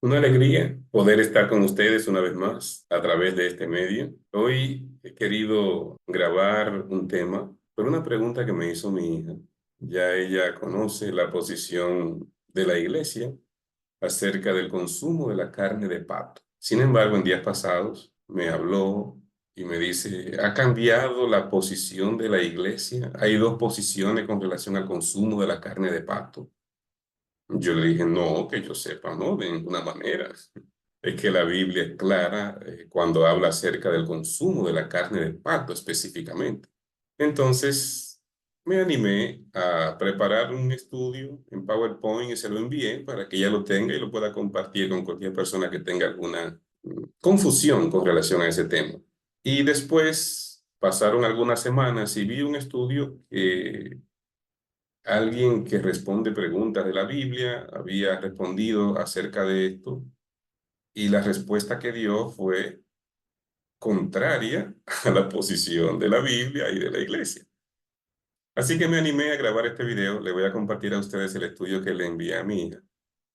Una alegría poder estar con ustedes una vez más a través de este medio. Hoy he querido grabar un tema por una pregunta que me hizo mi hija. Ya ella conoce la posición de la iglesia acerca del consumo de la carne de pato. Sin embargo, en días pasados me habló y me dice, ¿ha cambiado la posición de la iglesia? Hay dos posiciones con relación al consumo de la carne de pato. Yo le dije, no, que yo sepa, no, de ninguna manera. Es que la Biblia es clara cuando habla acerca del consumo de la carne de pato específicamente. Entonces, me animé a preparar un estudio en PowerPoint y se lo envié para que ella lo tenga y lo pueda compartir con cualquier persona que tenga alguna confusión con relación a ese tema. Y después pasaron algunas semanas y vi un estudio que alguien que responde preguntas de la Biblia había respondido acerca de esto y la respuesta que dio fue contraria a la posición de la Biblia y de la iglesia. Así que me animé a grabar este video. Le voy a compartir a ustedes el estudio que le envié a mi hija.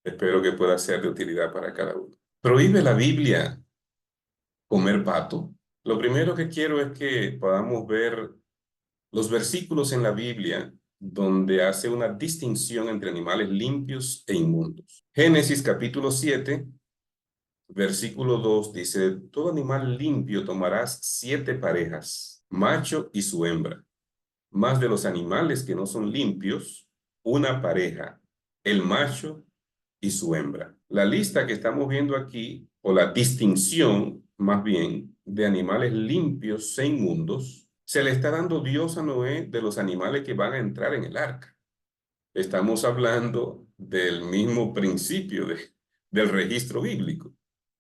Espero que pueda ser de utilidad para cada uno. ¿Prohíbe la Biblia comer pato? Lo primero que quiero es que podamos ver los versículos en la Biblia donde hace una distinción entre animales limpios e inmundos. Génesis capítulo 7, versículo 2 dice, todo animal limpio tomarás 7 parejas, macho y su hembra, más de los animales que no son limpios, una pareja, el macho y su hembra. La lista que estamos viendo aquí, o la distinción más bien, de animales limpios e inmundos, se le está dando Dios a Noé de los animales que van a entrar en el arca. Estamos hablando del mismo principio del registro bíblico.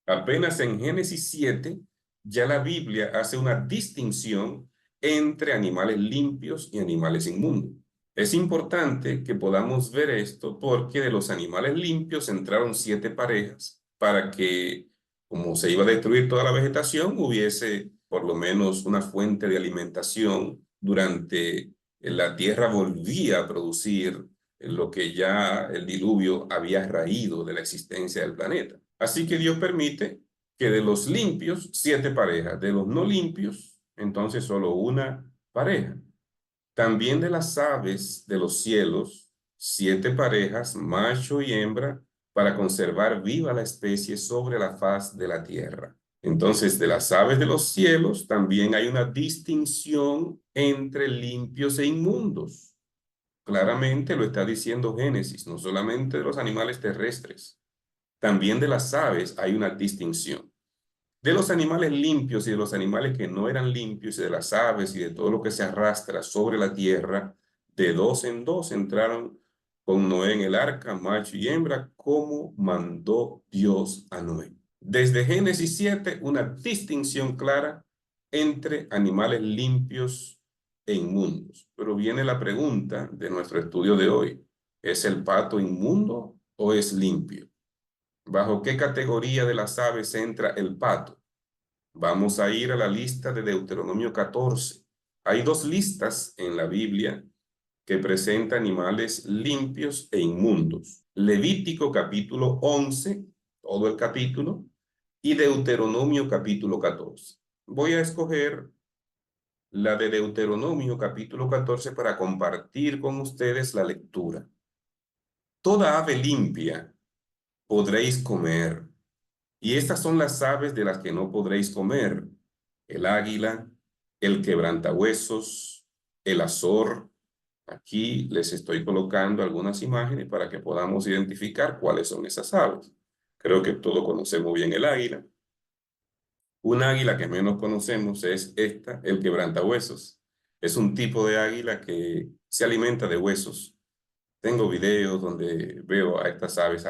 Apenas en Génesis 7, ya la Biblia hace una distinción entre animales limpios y animales inmundos. Es importante que podamos ver esto porque de los animales limpios entraron 7 parejas para que, como se iba a destruir toda la vegetación, hubiese por lo menos una fuente de alimentación durante la tierra volvía a producir lo que ya el diluvio había raído de la existencia del planeta. Así que Dios permite que de los limpios, 7 parejas, de los no limpios, entonces solo una pareja. También de las aves de los cielos, 7 parejas, macho y hembra, para conservar viva la especie sobre la faz de la tierra. Entonces, de las aves de los cielos también hay una distinción entre limpios e inmundos. Claramente lo está diciendo Génesis, no solamente de los animales terrestres, también de las aves hay una distinción. De los animales limpios y de los animales que no eran limpios, y de las aves y de todo lo que se arrastra sobre la tierra, de dos en dos entraron con Noé en el arca, macho y hembra, como mandó Dios a Noé. Desde Génesis 7, una distinción clara entre animales limpios e inmundos. Pero viene la pregunta de nuestro estudio de hoy. ¿Es el pato inmundo o es limpio? ¿Bajo qué categoría de las aves entra el pato? Vamos a ir a la lista de Deuteronomio 14. Hay dos listas en la Biblia que presentan animales limpios e inmundos. Levítico capítulo 11, todo el capítulo, y Deuteronomio capítulo 14. Voy a escoger la de Deuteronomio capítulo 14 para compartir con ustedes la lectura. Toda ave limpia podréis comer. Y estas son las aves de las que no podréis comer: el águila, el quebrantahuesos, el azor. Aquí les estoy colocando algunas imágenes para que podamos identificar cuáles son esas aves. Creo que todos conocemos bien el águila. Un águila que menos conocemos es esta, el quebrantahuesos. Es un tipo de águila que se alimenta de huesos. Tengo videos donde veo a estas aves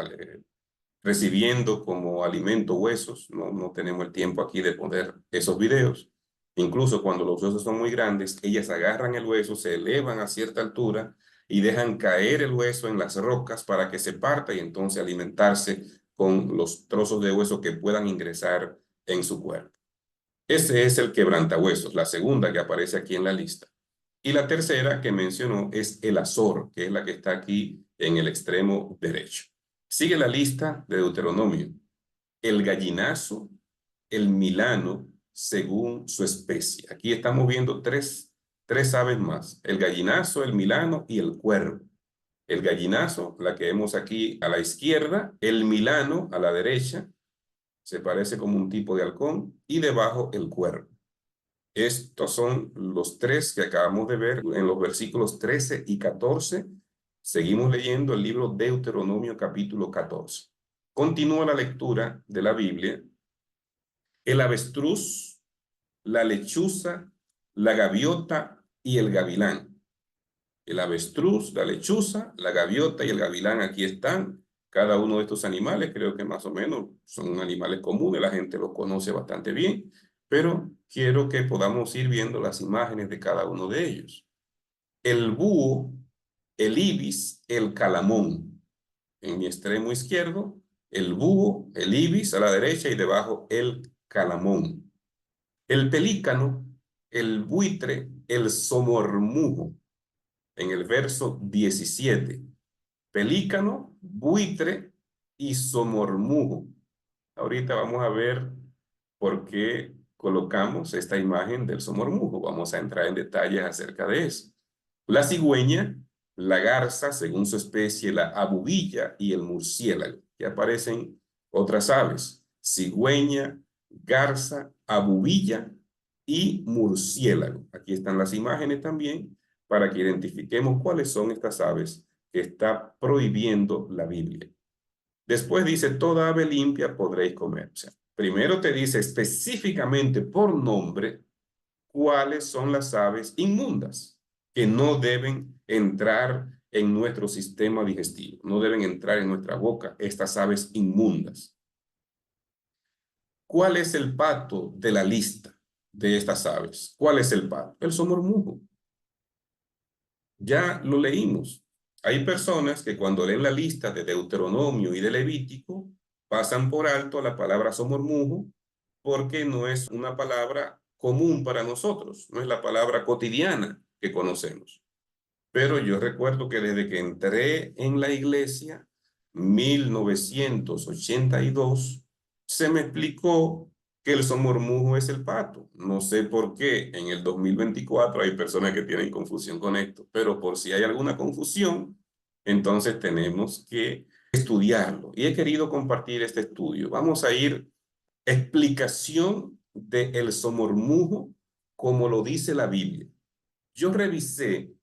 recibiendo como alimento huesos. No tenemos el tiempo aquí de poner esos videos. Incluso cuando los huesos son muy grandes, ellas agarran el hueso, se elevan a cierta altura y dejan caer el hueso en las rocas para que se parta y entonces alimentarse con los trozos de hueso que puedan ingresar en su cuerpo. Ese es el quebrantahuesos, la segunda que aparece aquí en la lista. Y la tercera que mencionó es el azor, que es la que está aquí en el extremo derecho. Sigue la lista de Deuteronomio. el gallinazo, el milano, según su especie. Aquí estamos viendo tres aves más: el gallinazo, el milano y el cuervo. El gallinazo, la que vemos aquí a la izquierda, el milano a la derecha, se parece como un tipo de halcón, y debajo el cuervo. Estos son los tres que acabamos de ver en los versículos 13 y 14. Seguimos leyendo el libro Deuteronomio capítulo 14. Continúa la lectura de la Biblia. El avestruz, la lechuza, la gaviota y el gavilán. El avestruz, la lechuza, la gaviota y el gavilán aquí están. Cada uno de estos animales creo que más o menos son animales comunes, la gente los conoce bastante bien, pero quiero que podamos ir viendo las imágenes de cada uno de ellos. El búho, el ibis, el calamón. En mi extremo izquierdo, el búho, el ibis a la derecha y debajo el calamón. El pelícano, el buitre, el somormujo. En el verso 17, pelícano, buitre y somormujo. Ahorita vamos a ver por qué colocamos esta imagen del somormujo. Vamos a entrar en detalles acerca de eso. La cigüeña, la garza, según su especie, la abubilla y el murciélago. Aquí aparecen otras aves: cigüeña, garza, abubilla y murciélago. Aquí están las imágenes también para que identifiquemos cuáles son estas aves que está prohibiendo la Biblia. Después dice: toda ave limpia podréis comer. O sea, primero te dice específicamente por nombre cuáles son las aves inmundas que no deben entrar en nuestro sistema digestivo, no deben entrar en nuestra boca, estas aves inmundas. ¿Cuál es el pato de la lista de estas aves? ¿Cuál es el pato? El somormujo. Ya lo leímos. Hay personas que cuando leen la lista de Deuteronomio y de Levítico pasan por alto la palabra somormujo porque no es una palabra común para nosotros, no es la palabra cotidiana que conocemos. Pero yo recuerdo que desde que entré en la iglesia, 1982, se me explicó que el somormujo es el pato. No sé por qué en el 2024 hay personas que tienen confusión con esto, pero por si hay alguna confusión, entonces tenemos que estudiarlo. Y he querido compartir este estudio. Vamos a ir explicación del somormujo como lo dice la Biblia. Yo revisé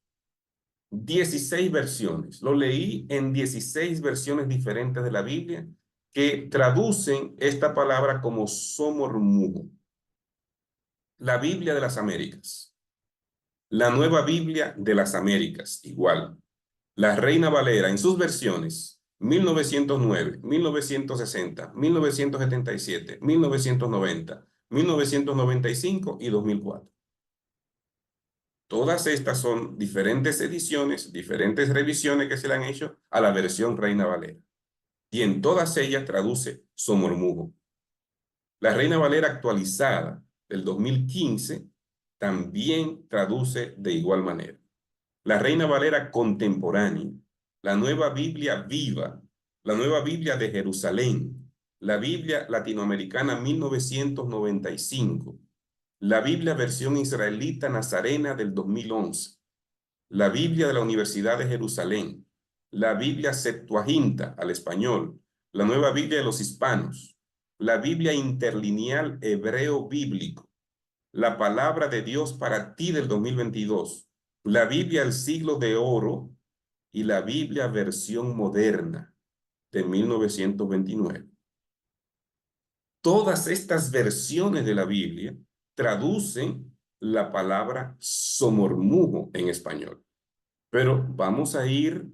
16 versiones. Lo leí en 16 versiones diferentes de la Biblia que traducen esta palabra como somormujo. La Biblia de las Américas. La Nueva Biblia de las Américas, igual. La Reina Valera en sus versiones: 1909, 1960, 1977, 1990, 1995 y 2004. Todas estas son diferentes ediciones, diferentes revisiones que se le han hecho a la versión Reina Valera. Y en todas ellas traduce somormujo. La Reina Valera actualizada del 2015 también traduce de igual manera. La Reina Valera contemporánea, la Nueva Biblia Viva, la Nueva Biblia de Jerusalén, la Biblia Latinoamericana 1995, la Biblia versión israelita nazarena del 2011, la Biblia de la Universidad de Jerusalén, la Biblia Septuaginta al español, la Nueva Biblia de los Hispanos, la Biblia interlineal hebreo bíblico, la Palabra de Dios para ti del 2022, la Biblia El Siglo de Oro y la Biblia versión moderna de 1929. Todas estas versiones de la Biblia traducen la palabra somormujo en español. Pero vamos a ir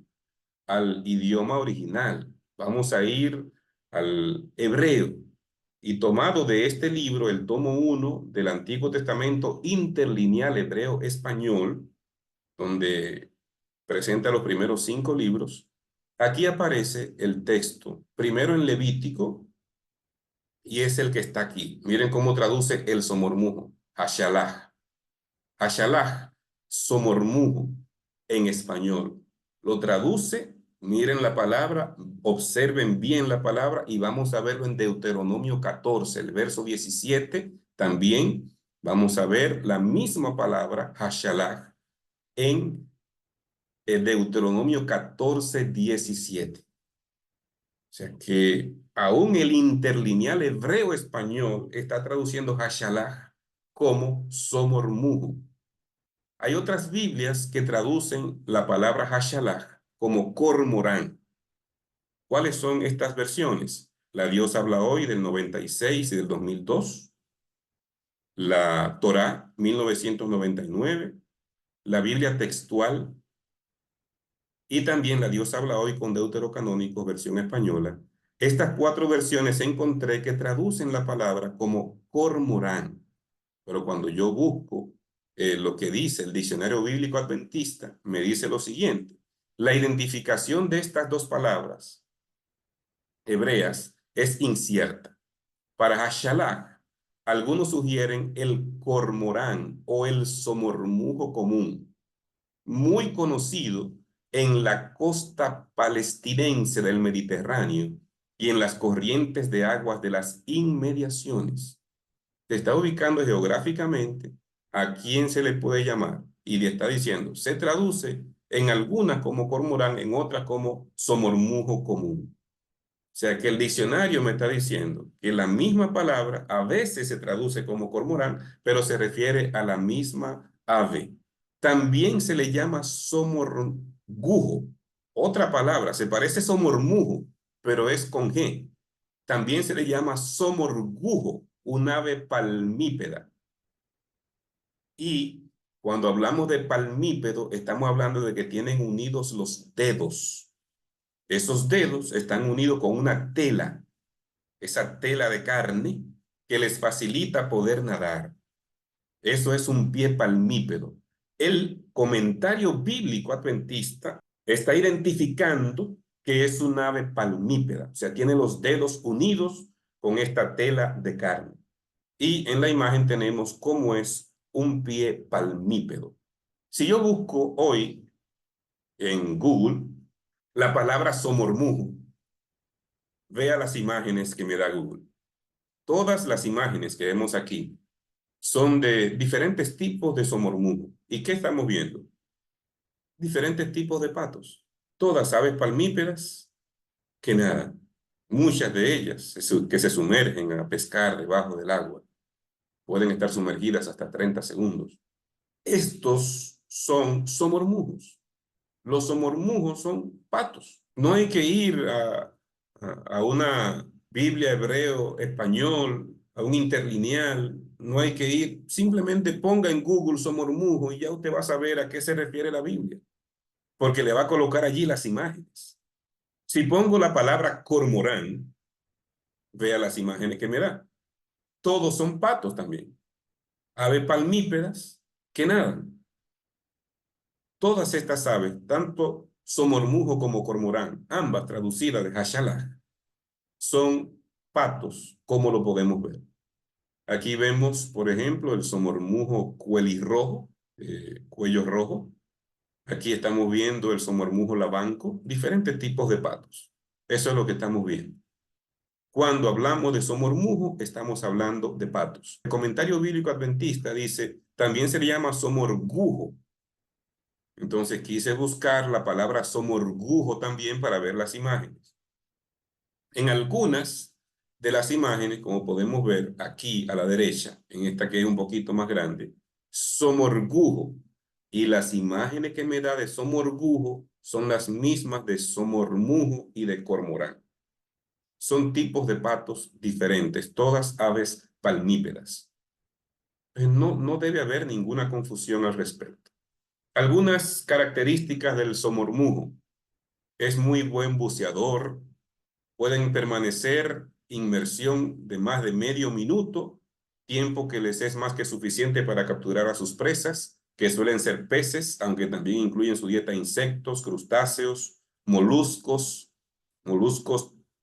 al idioma original, vamos a ir al hebreo. Y tomado de este libro, el tomo 1 del Antiguo Testamento interlineal hebreo español, donde presenta los primeros 5 libros, aquí aparece el texto, primero en Levítico, y es el que está aquí. Miren cómo traduce el somormujo: Hashalach. Hashalach, somormujo, en español. Lo traduce Miren la palabra, observen bien la palabra y vamos a verlo en Deuteronomio 14, el verso 17. También vamos a ver la misma palabra, hashalach, en Deuteronomio 14, 17. O sea que aún el interlineal hebreo-español está traduciendo hashalach como somormujo. Hay otras Biblias que traducen la palabra hashalach como cormorán. ¿Cuáles son estas versiones? La Dios habla hoy del 96 y del 2002, la Torá 1999, la Biblia textual y también la Dios habla hoy con Deuterocanónico, versión española. Estas cuatro versiones encontré que traducen la palabra como cormorán, pero cuando yo busco lo que dice el diccionario bíblico adventista, me dice lo siguiente: la identificación de estas dos palabras hebreas es incierta. Para Hashalach, algunos sugieren el cormorán o el somormujo común, muy conocido en la costa palestinense del Mediterráneo y en las corrientes de aguas de las inmediaciones. Se está ubicando geográficamente a quién se le puede llamar y le está diciendo, se traduce en algunas como cormorán, en otras como somormujo común. O sea que el diccionario me está diciendo que la misma palabra a veces se traduce como cormorán, pero se refiere a la misma ave. También se le llama somorgujo. Otra palabra, se parece somormujo, pero es con G. También se le llama somorgujo, un ave palmípeda. Y cuando hablamos de palmípedo, estamos hablando de que tienen unidos los dedos. Esos dedos están unidos con una tela, esa tela de carne que les facilita poder nadar. Eso es un pie palmípedo. El comentario bíblico adventista está identificando que es un ave palmípeda, o sea, tiene los dedos unidos con esta tela de carne. Y en la imagen tenemos cómo es un pie palmípedo. Si yo busco hoy en Google la palabra somormujo, vea las imágenes que me da Google. Todas las imágenes que vemos aquí son de diferentes tipos de somormujo. ¿Y qué estamos viendo? Diferentes tipos de patos. Todas aves palmípedas que nadan. Muchas de ellas que se sumergen a pescar debajo del agua. Pueden estar sumergidas hasta 30 segundos. Estos son somormujos. Los somormujos son patos. No hay que ir a una Biblia hebreo, español, a un interlineal. No hay que ir. Simplemente ponga en Google somormujo y ya usted va a saber a qué se refiere la Biblia. Porque le va a colocar allí las imágenes. Si pongo la palabra cormorán, vea las imágenes que me da. Todos son patos también. Aves palmípedas que nadan. Todas estas aves, tanto somormujo como cormorán, ambas traducidas de hashalach, son patos, como lo podemos ver. Aquí vemos, por ejemplo, el somormujo cuelirrojo, cuello rojo. Aquí estamos viendo el somormujo lavanco, diferentes tipos de patos. Eso es lo que estamos viendo. Cuando hablamos de somormujo, estamos hablando de patos. El comentario bíblico adventista dice, también se le llama somorgujo. Entonces quise buscar la palabra somorgujo también para ver las imágenes. En algunas de las imágenes, como podemos ver aquí a la derecha, en esta que es un poquito más grande, somorgujo. Y las imágenes que me da de somorgujo son las mismas de somormujo y de cormorán. Son tipos de patos diferentes, todas aves palmípedas. No debe haber ninguna confusión al respecto. Algunas características del somormujo. Es muy buen buceador. Pueden permanecer inmersión de más de medio minuto, tiempo que les es más que suficiente para capturar a sus presas, que suelen ser peces, aunque también incluyen su dieta insectos, crustáceos, moluscos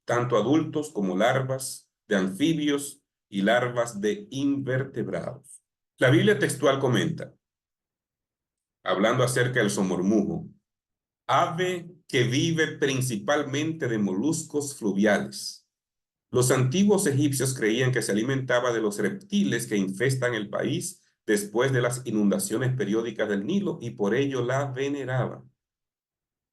tanto adultos como larvas de anfibios y larvas de invertebrados. La Biblia textual comenta, hablando acerca del somormujo, ave que vive principalmente de moluscos fluviales. Los antiguos egipcios creían que se alimentaba de los reptiles que infestan el país después de las inundaciones periódicas del Nilo y por ello la veneraban.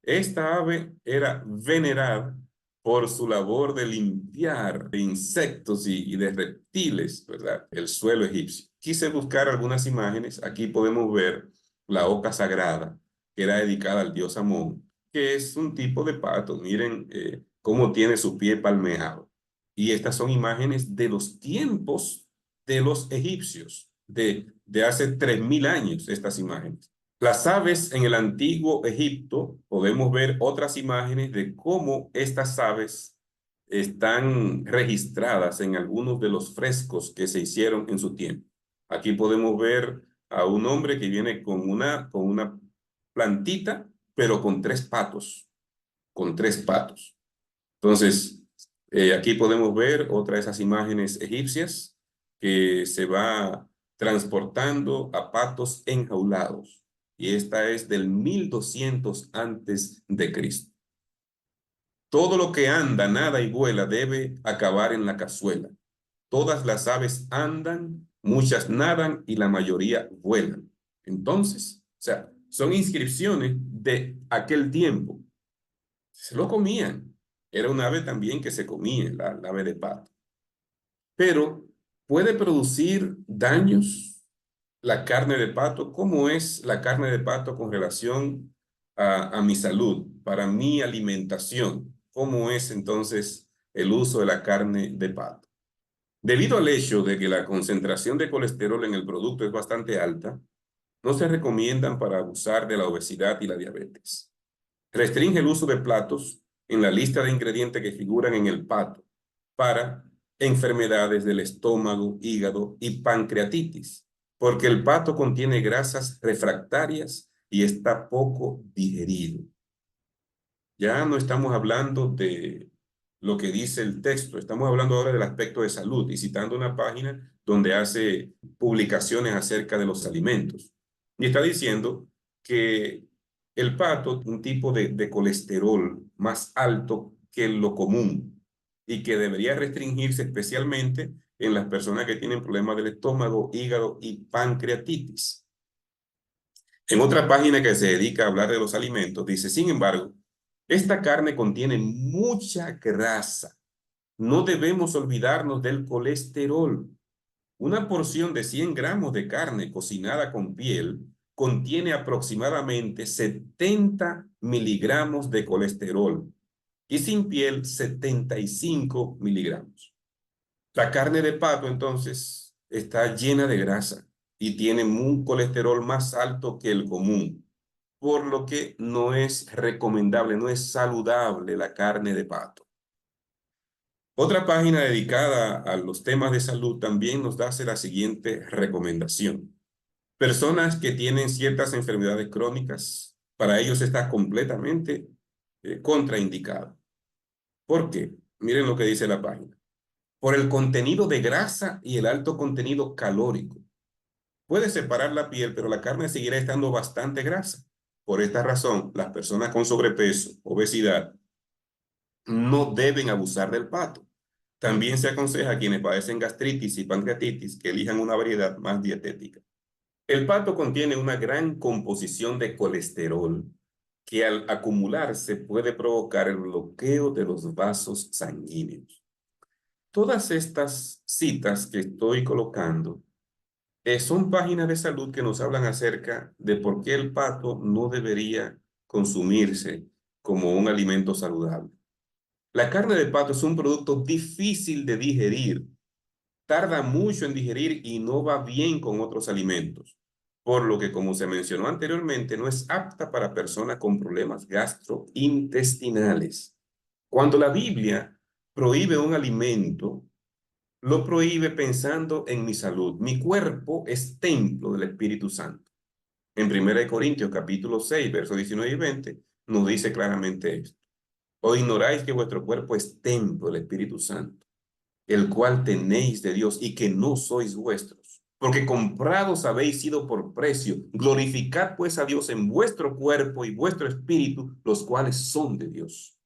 Esta ave era venerada por su labor de limpiar de insectos y de reptiles, ¿verdad? El suelo egipcio. Quise buscar algunas imágenes. Aquí podemos ver la oca sagrada, que era dedicada al dios Amón, que es un tipo de pato. Miren cómo tiene su pie palmeado. Y estas son imágenes de los tiempos de los egipcios, de hace 3000 años, estas imágenes. Las aves en el antiguo Egipto, podemos ver otras imágenes de cómo estas aves están registradas en algunos de los frescos que se hicieron en su tiempo. Aquí podemos ver a un hombre que viene con una plantita, pero con tres patos, con tres patos. Entonces, aquí podemos ver otra de esas imágenes egipcias que se va transportando a patos enjaulados. Y esta es del 1200 antes de Cristo. Todo lo que anda, nada y vuela debe acabar en la cazuela. Todas las aves andan, muchas nadan y la mayoría vuelan. Entonces, o sea, son inscripciones de aquel tiempo. Se lo comían. Era un ave también que se comía, la ave de pato. Pero puede producir daños la carne de pato. ¿Cómo es la carne de pato con relación a mi salud, para mi alimentación? ¿Cómo es entonces el uso de la carne de pato? Debido al hecho de que la concentración de colesterol en el producto es bastante alta, no se recomiendan para abusar de la obesidad y la diabetes. Restringe el uso de platos en la lista de ingredientes que figuran en el pato para enfermedades del estómago, hígado y pancreatitis, porque el pato contiene grasas refractarias y está poco digerido. Ya no estamos hablando de lo que dice el texto, estamos hablando ahora del aspecto de salud y citando una página donde hace publicaciones acerca de los alimentos. Y está diciendo que el pato, un tipo de colesterol más alto que lo común y que debería restringirse especialmente en las personas que tienen problemas del estómago, hígado y pancreatitis. En otra página que se dedica a hablar de los alimentos, dice, sin embargo, esta carne contiene mucha grasa. No debemos olvidarnos del colesterol. Una porción de 100 gramos de carne cocinada con piel contiene aproximadamente 70 miligramos de colesterol y sin piel 75 miligramos. La carne de pato entonces está llena de grasa y tiene un colesterol más alto que el común, por lo que no es recomendable, no es saludable la carne de pato. Otra página dedicada a los temas de salud también nos hace la siguiente recomendación. Personas que tienen ciertas enfermedades crónicas, para ellos está completamente contraindicado. ¿Por qué? Miren lo que dice la página. Por el contenido de grasa y el alto contenido calórico. Puede separar la piel, pero la carne seguirá estando bastante grasa. Por esta razón, las personas con sobrepeso, obesidad, no deben abusar del pato. También se aconseja a quienes padecen gastritis y pancreatitis que elijan una variedad más dietética. El pato contiene una gran composición de colesterol que al acumularse puede provocar el bloqueo de los vasos sanguíneos. Todas estas citas que estoy colocando son páginas de salud que nos hablan acerca de por qué el pato no debería consumirse como un alimento saludable. La carne de pato es un producto difícil de digerir, tarda mucho en digerir y no va bien con otros alimentos, por lo que, como se mencionó anteriormente, no es apta para personas con problemas gastrointestinales. Cuando la Biblia prohíbe un alimento, lo prohíbe pensando en mi salud. Mi cuerpo es templo del Espíritu Santo. En 1 Corintios capítulo 6, versos 19 y 20, nos dice claramente esto. ¿O ignoráis que vuestro cuerpo es templo del Espíritu Santo, el cual tenéis de Dios y que no sois vuestros? porque comprados habéis sido por precio. Glorificad pues a Dios en vuestro cuerpo y vuestro espíritu, los cuales son de Dios.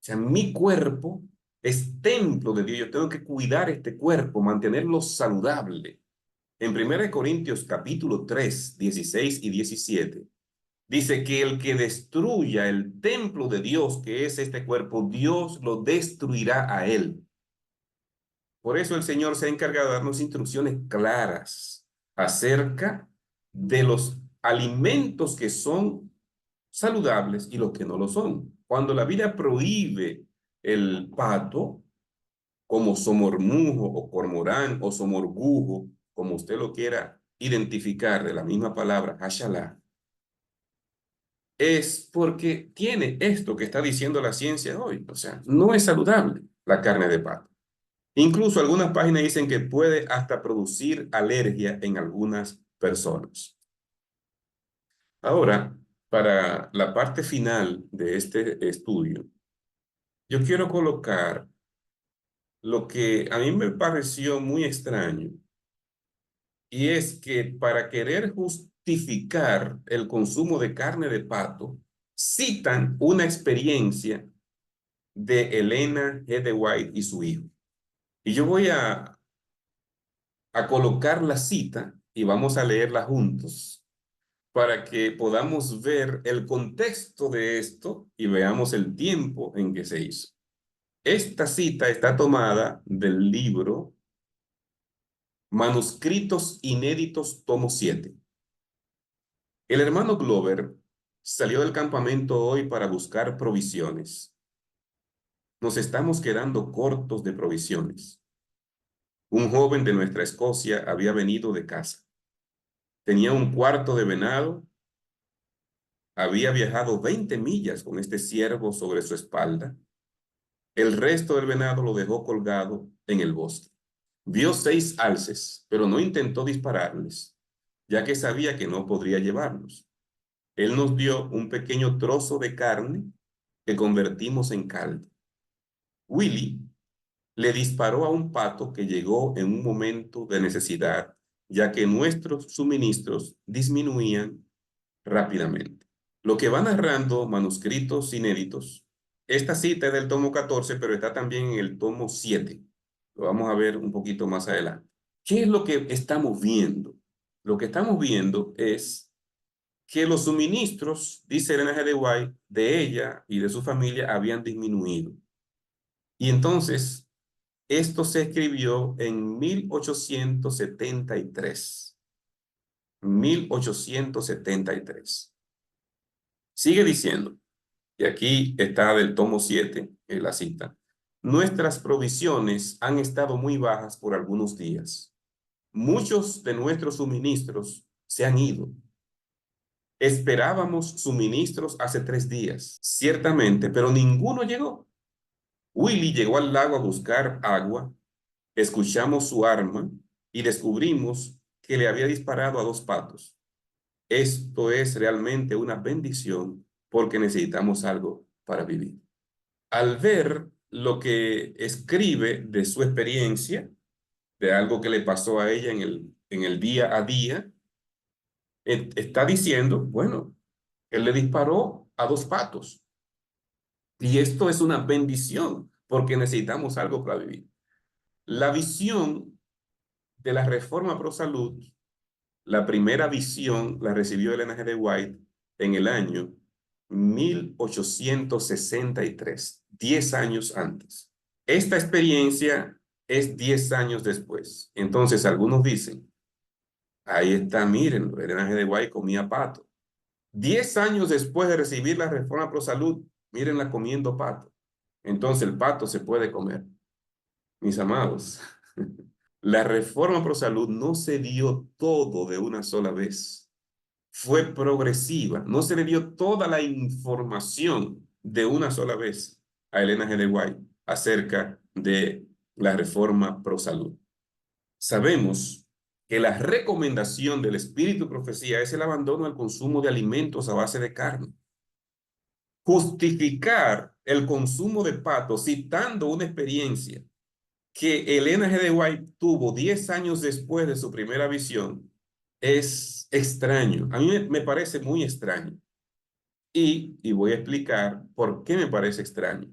O sea, mi cuerpo es templo de Dios. Yo tengo que cuidar este cuerpo, mantenerlo saludable. En 1 Corintios capítulo 3, 16 y 17, dice que el que destruya el templo de Dios, que es este cuerpo, Dios lo destruirá a él. Por eso el Señor se ha encargado de darnos instrucciones claras acerca de los alimentos que son saludables y los que no lo son. Cuando la Biblia prohíbe el pato, como somormujo o cormorán o somorgujo, como usted lo quiera identificar de la misma palabra, hashalá, es porque tiene esto que está diciendo la ciencia hoy. O sea, no es saludable la carne de pato. Incluso algunas páginas dicen que puede hasta producir alergia en algunas personas. Ahora, para la parte final de este estudio, yo quiero colocar lo que a mí me pareció muy extraño, y es que para querer justificar el consumo de carne de pato, citan una experiencia de Elena G. de White y su hijo. Y yo voy a colocar la cita y vamos a leerla juntos para que podamos ver el contexto de esto y veamos el tiempo en que se hizo. Esta cita está tomada del libro Manuscritos Inéditos, tomo 7. El hermano Glover salió del campamento hoy para buscar provisiones. Nos estamos quedando cortos de provisiones. Un joven de nuestra Escocia había venido de casa. Tenía un cuarto de venado. Había viajado 20 millas con este ciervo sobre su espalda. El resto del venado lo dejó colgado en el bosque. Vio 6 alces, pero no intentó dispararles, ya que sabía que no podría llevarlos. Él nos dio un pequeño trozo de carne que convertimos en caldo. Willy le disparó a un pato que llegó en un momento de necesidad, ya que nuestros suministros disminuían rápidamente. Lo que va narrando Manuscritos Inéditos, esta cita es del tomo 14, pero está también en el tomo 7. Lo vamos a ver un poquito más adelante. ¿Qué es lo que estamos viendo? Lo que estamos viendo es que los suministros, dice Elena G. de White, de ella y de su familia habían disminuido. Y entonces, esto se escribió en 1873. 1873. Sigue diciendo, y aquí está del tomo 7, la cita: nuestras provisiones han estado muy bajas por algunos días. Muchos de nuestros suministros se han ido. Esperábamos suministros hace 3 días, ciertamente, pero ninguno llegó. Willy llegó al lago a buscar agua, escuchamos su arma y descubrimos que le había disparado a 2 patos. Esto es realmente una bendición porque necesitamos algo para vivir. Al ver lo que escribe de su experiencia, de algo que le pasó a ella en el día a día, está diciendo, bueno, él le disparó a 2 patos. Y esto es una bendición porque necesitamos algo para vivir. La visión de la reforma pro salud, la primera visión la recibió Elena G. de White en el año 1863, 10 años antes. Esta experiencia es 10 años después. Entonces, algunos dicen, ahí está, miren, Elena G. de White comía pato. 10 años después de recibir la reforma pro salud, mírenla comiendo pato. Entonces, el pato se puede comer. Mis amados, la reforma pro salud no se dio todo de una sola vez. Fue progresiva. No se le dio toda la información de una sola vez a Elena G. de White acerca de la reforma pro salud. Sabemos que la recomendación del espíritu profecía es el abandono al consumo de alimentos a base de carne. Justificar el consumo de pato citando una experiencia que Elena G. de White tuvo 10 años después de su primera visión es extraño. A mí me parece muy extraño. Y voy a explicar por qué me parece extraño.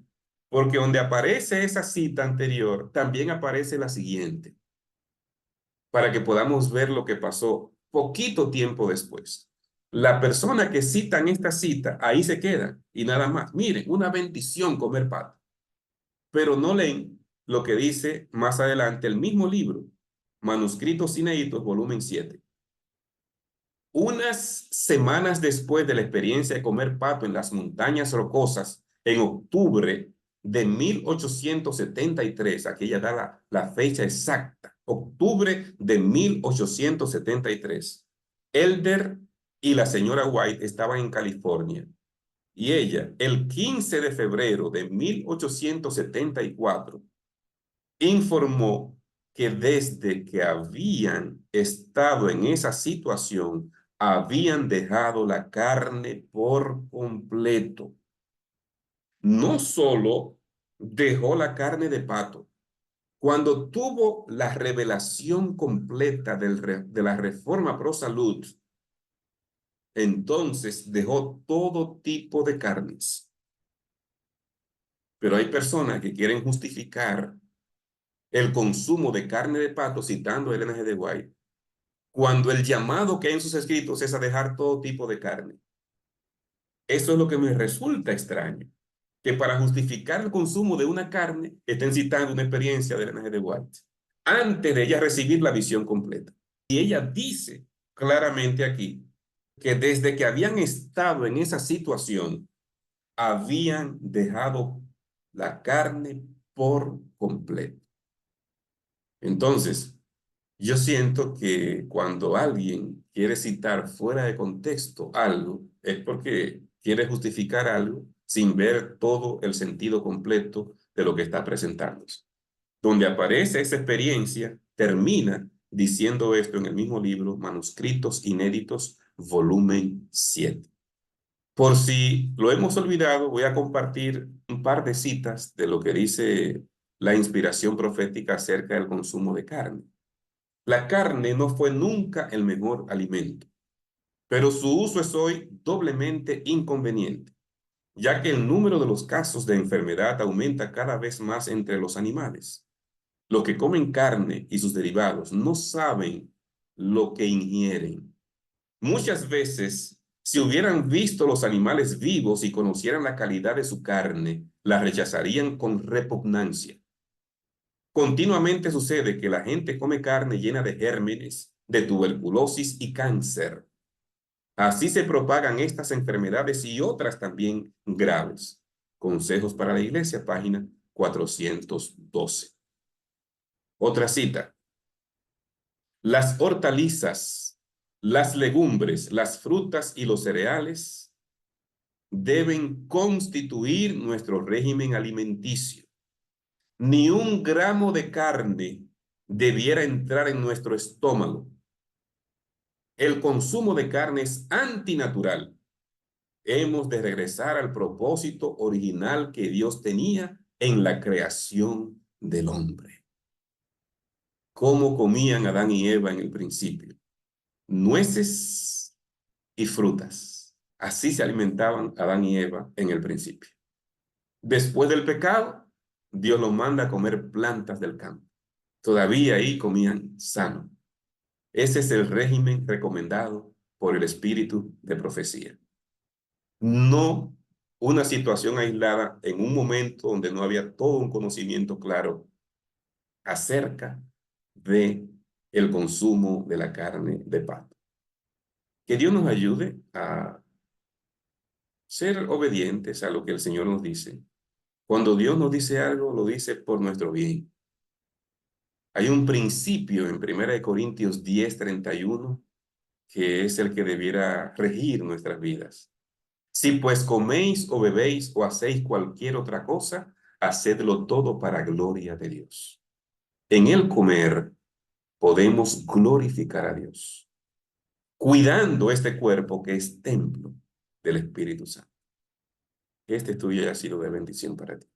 Porque donde aparece esa cita anterior, también aparece la siguiente, para que podamos ver lo que pasó poquito tiempo después. La persona que cita en esta cita, ahí se queda y nada más. Miren, una bendición comer pato. Pero no leen lo que dice más adelante el mismo libro, Manuscritos Inéditos, volumen 7. Unas semanas después de la experiencia de comer pato en las montañas rocosas, en octubre de 1873, aquí ya da la fecha exacta, octubre de 1873, Elder y la señora White estaban en California y ella, el 15 de febrero de 1874, informó que desde que habían estado en esa situación, habían dejado la carne por completo. No solo dejó la carne de pato, cuando tuvo la revelación completa de la reforma pro salud, entonces dejó todo tipo de carnes. Pero hay personas que quieren justificar el consumo de carne de pato citando a Elena G. de White, cuando el llamado que hay en sus escritos es a dejar todo tipo de carne. Eso es lo que me resulta extraño, que para justificar el consumo de una carne estén citando una experiencia de Elena G. de White, antes de ella recibir la visión completa. Y ella dice claramente aquí que desde que habían estado en esa situación, habían dejado la carne por completo. Entonces, yo siento que cuando alguien quiere citar fuera de contexto algo, es porque quiere justificar algo sin ver todo el sentido completo de lo que está presentándose. Donde aparece esa experiencia, termina diciendo esto en el mismo libro, Manuscritos Inéditos, volumen 7. Por si lo hemos olvidado, voy a compartir un par de citas de lo que dice la inspiración profética acerca del consumo de carne. La carne no fue nunca el mejor alimento, pero su uso es hoy doblemente inconveniente, ya que el número de los casos de enfermedad aumenta cada vez más entre los animales. Los que comen carne y sus derivados no saben lo que ingieren. Muchas veces, si hubieran visto los animales vivos y conocieran la calidad de su carne, la rechazarían con repugnancia. Continuamente sucede que la gente come carne llena de gérmenes, de tuberculosis y cáncer. Así se propagan estas enfermedades y otras también graves. Consejos para la Iglesia, página 412. Otra cita. Las hortalizas, las legumbres, las frutas y los cereales deben constituir nuestro régimen alimenticio. Ni un gramo de carne debiera entrar en nuestro estómago. El consumo de carne es antinatural. Hemos de regresar al propósito original que Dios tenía en la creación del hombre. ¿Cómo comían Adán y Eva en el principio? Nueces y frutas. Así se alimentaban Adán y Eva en el principio. Después del pecado, Dios los manda a comer plantas del campo. Todavía ahí comían sano. Ese es el régimen recomendado por el espíritu de profecía. No una situación aislada en un momento donde no había todo un conocimiento claro acerca de el consumo de la carne de pato. Que Dios nos ayude a ser obedientes a lo que el Señor nos dice. Cuando Dios nos dice algo, lo dice por nuestro bien. Hay un principio en 1 Corintios 10:31 que es el que debiera regir nuestras vidas. Si pues coméis o bebéis o hacéis cualquier otra cosa, hacedlo todo para gloria de Dios. En el comer podemos glorificar a Dios, cuidando este cuerpo que es templo del Espíritu Santo. Que este estudio haya sido de bendición para ti.